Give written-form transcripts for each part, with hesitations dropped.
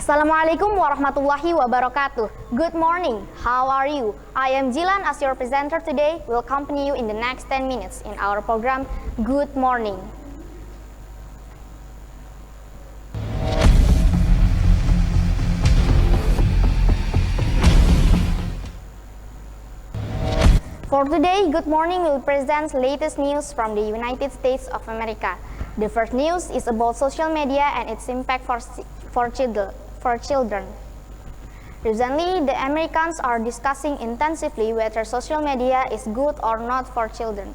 Assalamualaikum warahmatullahi wabarakatuh. Good morning. How are you? I am Jilan as your presenter today. Will accompany you in the next 10 minutes in our program Good Morning. For today, Good Morning will present latest news from the United States of America. The first news is about social media and its impact for children. Recently, the Americans are discussing intensively whether social media is good or not for children.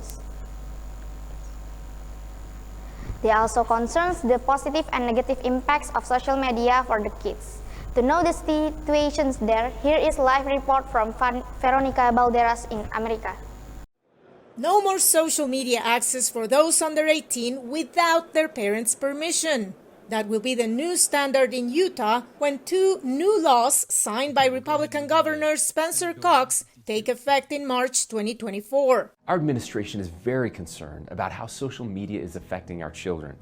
They also concern the positive and negative impacts of social media for the kids. To know the situations there, here is a live report from Veronica Balderas in America. No more social media access for those under 18 without their parents' permission. That will be the new standard in Utah when two new laws signed by Republican Governor Spencer Cox take effect in March 2024. Our administration is very concerned about how social media is affecting our children.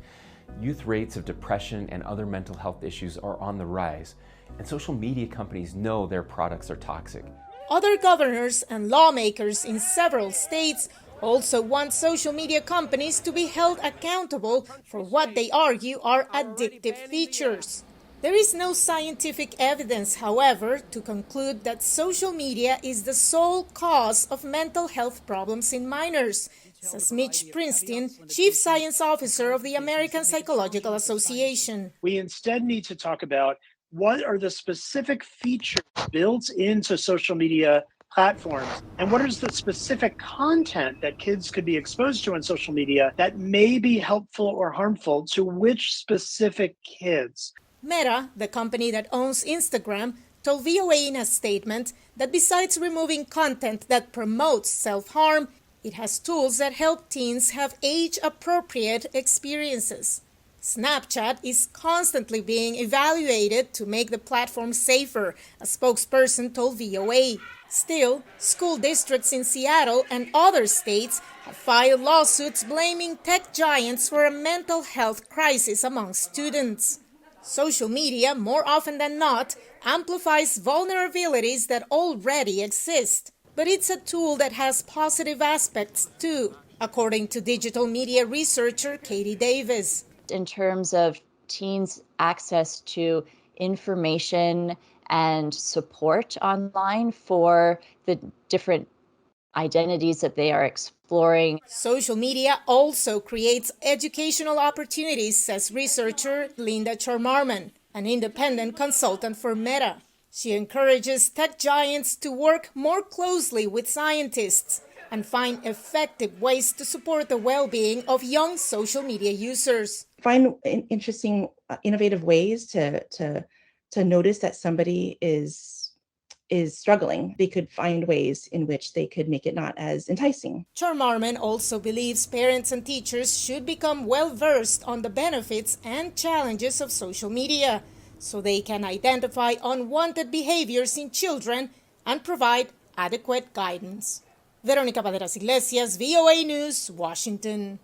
Youth rates of depression and other mental health issues are on the rise, and social media companies know their products are toxic. Other governors and lawmakers in several states also want social media companies to be held accountable for what they argue are addictive features. There is no scientific evidence, however, to conclude that social media is the sole cause of mental health problems in minors, says Mitch Prinstein, Chief Science Officer of the American Psychological Association. We instead need to talk about what are the specific features built into social media platforms, and what is the specific content that kids could be exposed to on social media that may be helpful or harmful to which specific kids. Meta, the company that owns Instagram, told VOA in a statement that besides removing content that promotes self-harm, it has tools that help teens have age-appropriate experiences. Snapchat is constantly being evaluated to make the platform safer, a spokesperson told VOA. Still, school districts in Seattle and other states have filed lawsuits blaming tech giants for a mental health crisis among students. Social media, more often than not, amplifies vulnerabilities that already exist. But it's a tool that has positive aspects too, according to digital media researcher Katie Davis. In terms of teens' access to information and support online for the different identities that they are exploring. Social media also creates educational opportunities, says researcher Linda Charmarman, an independent consultant for Meta. She encourages tech giants to work more closely with scientists and find effective ways to support the well-being of young social media users. Find interesting, innovative ways to notice that somebody is struggling. They could find ways in which they could make it not as enticing. Charmarman also believes parents and teachers should become well-versed on the benefits and challenges of social media so they can identify unwanted behaviors in children and provide adequate guidance. Veronica Balderas Iglesias, VOA News, Washington.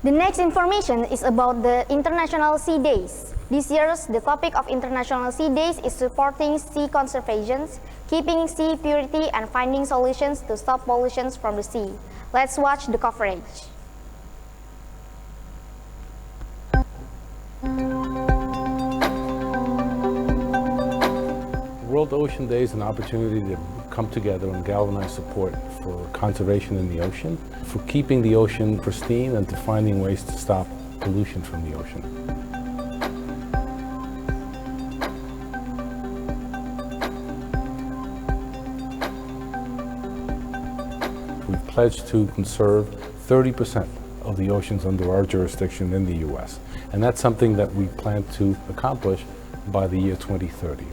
The next information is about the International Sea Days. This year, the topic of International Sea Days is supporting sea conservation, keeping sea purity, and finding solutions to stop pollution from the sea. Let's watch the coverage. World Ocean Day is an opportunity to come together and galvanize support for conservation in the ocean, for keeping the ocean pristine, and to finding ways to stop pollution from the ocean. We've pledged to conserve 30% of the oceans under our jurisdiction in the U.S., and that's something that we plan to accomplish by the year 2030.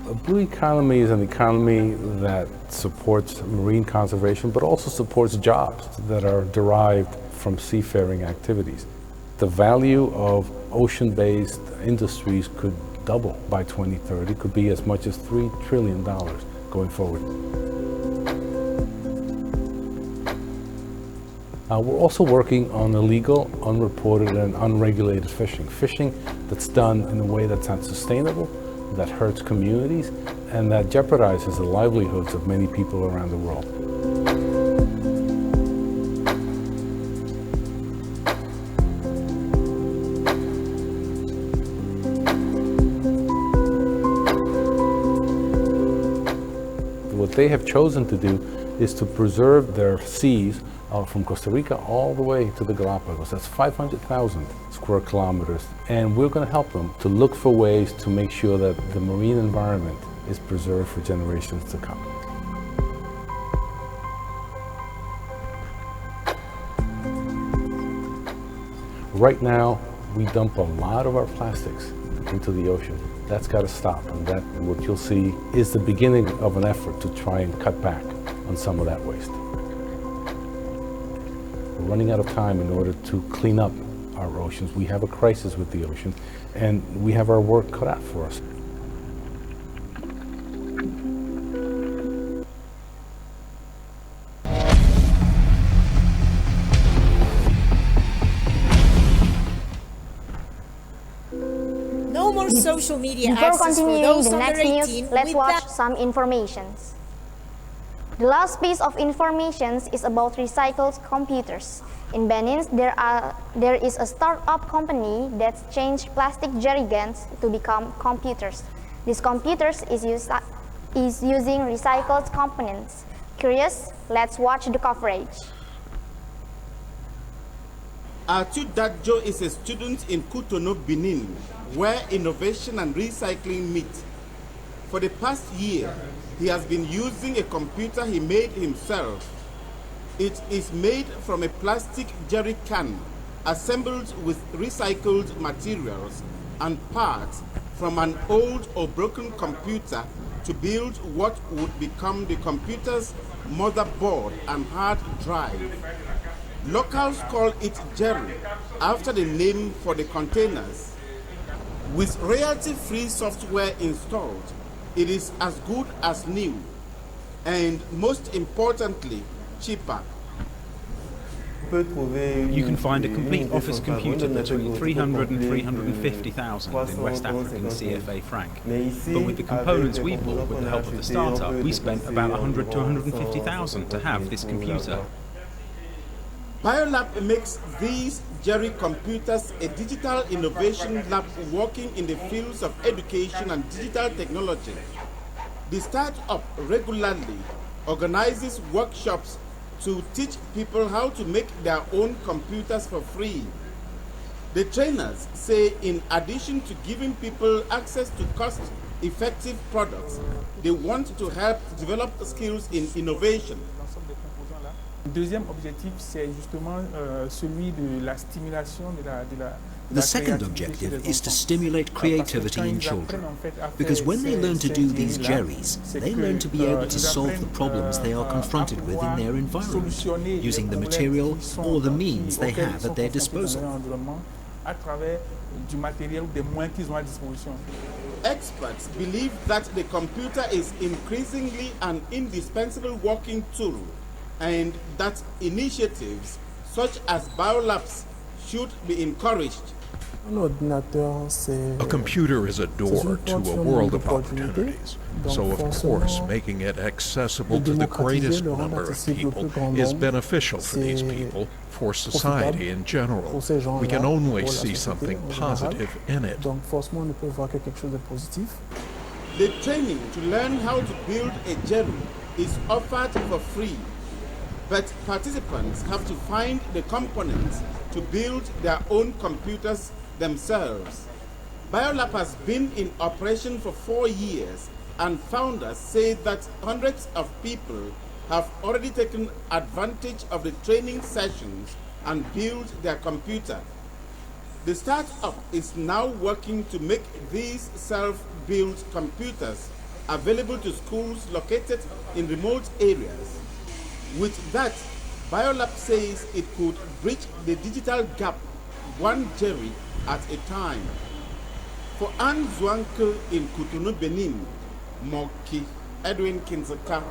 A blue economy is an economy that supports marine conservation, but also supports jobs that are derived from seafaring activities. The value of ocean-based industries could double by 2030, could be as much as $3 trillion going forward. We're also working on illegal, unreported, and unregulated fishing. Fishing that's done in a way that's not sustainable, that hurts communities, and that jeopardizes the livelihoods of many people around the world. What they have chosen to do is to preserve their seas from Costa Rica all the way to the Galapagos. That's 500,000 square kilometers. And we're going to help them to look for ways to make sure that the marine environment is preserved for generations to come. Right now, we dump a lot of our plastics into the ocean. That's got to stop, and that, what you'll see, is the beginning of an effort to try and cut back on some of that waste. We're running out of time in order to clean up our oceans. We have a crisis with the ocean, and we have our work cut out for us. No more social media Before access for continuing those the under next 18 news, let's watch without some informations. The last piece of information is about recycled computers. In Benin, there is a startup company that's changed plastic jerry cans to become computers. This computers is using recycled components. Curious? Let's watch the coverage. Arthur Dadjo is a student in Cotonou, Benin, where innovation and recycling meet. For the past year, he has been using a computer he made himself. It is made from a plastic jerry can, assembled with recycled materials and parts from an old or broken computer to build what would become the computer's motherboard and hard drive. Locals call it jerry, after the name for the containers. With royalty-free software installed, it is as good as new, and most importantly, cheaper. You can find a complete office computer between 300 and 350,000 in West African CFA franc. But with the components we bought with the help of the startup, we spent about 100 to 150,000 to have this computer. Biolab makes these jerry computers a digital innovation lab working in the fields of education and digital technology. The startup regularly organizes workshops to teach people how to make their own computers for free. The trainers say in addition to giving people access to cost-effective products, they want to help develop skills in innovation. Deuxième objectif, c'est justement celui de la stimulation de la The second objective is to stimulate creativity in children, because when they learn to do these jerrys, they learn to be able to solve the problems they are confronted with in their environment, using the material or the means they have at their disposal. Experts believe that the computer is increasingly an indispensable working tool, and that initiatives such as biolabs should be encouraged. A computer is a door to a world of opportunities. So, of course, making it accessible to the greatest number of people is beneficial for these people, for society in general. We can only see something positive in it. The training to learn how to build a jerry is offered for free, but participants have to find the components to build their own computers themselves. Biolab has been in operation for 4 years, and founders say that hundreds of people have already taken advantage of the training sessions and built their computer. The startup is now working to make these self-built computers available to schools located in remote areas. With that, Biolab says it could bridge the digital gap, one jerry at a time. For Anne Zwanke in Cotonou, Benin, Moki Edwin Kinzaka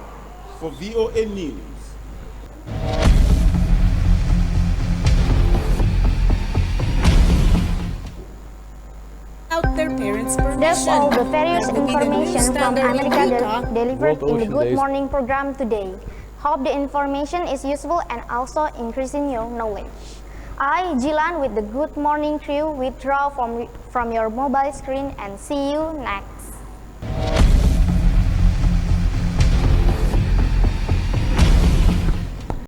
for VOA News. parents' permission. That's all the various That will be the new information from standard in America Utah. delivered World in the Ocean Good Days. Morning program today. Hope the information is useful and also increasing your knowledge. I, Jilan, with the Good Morning crew, withdraw from your mobile screen and see you next.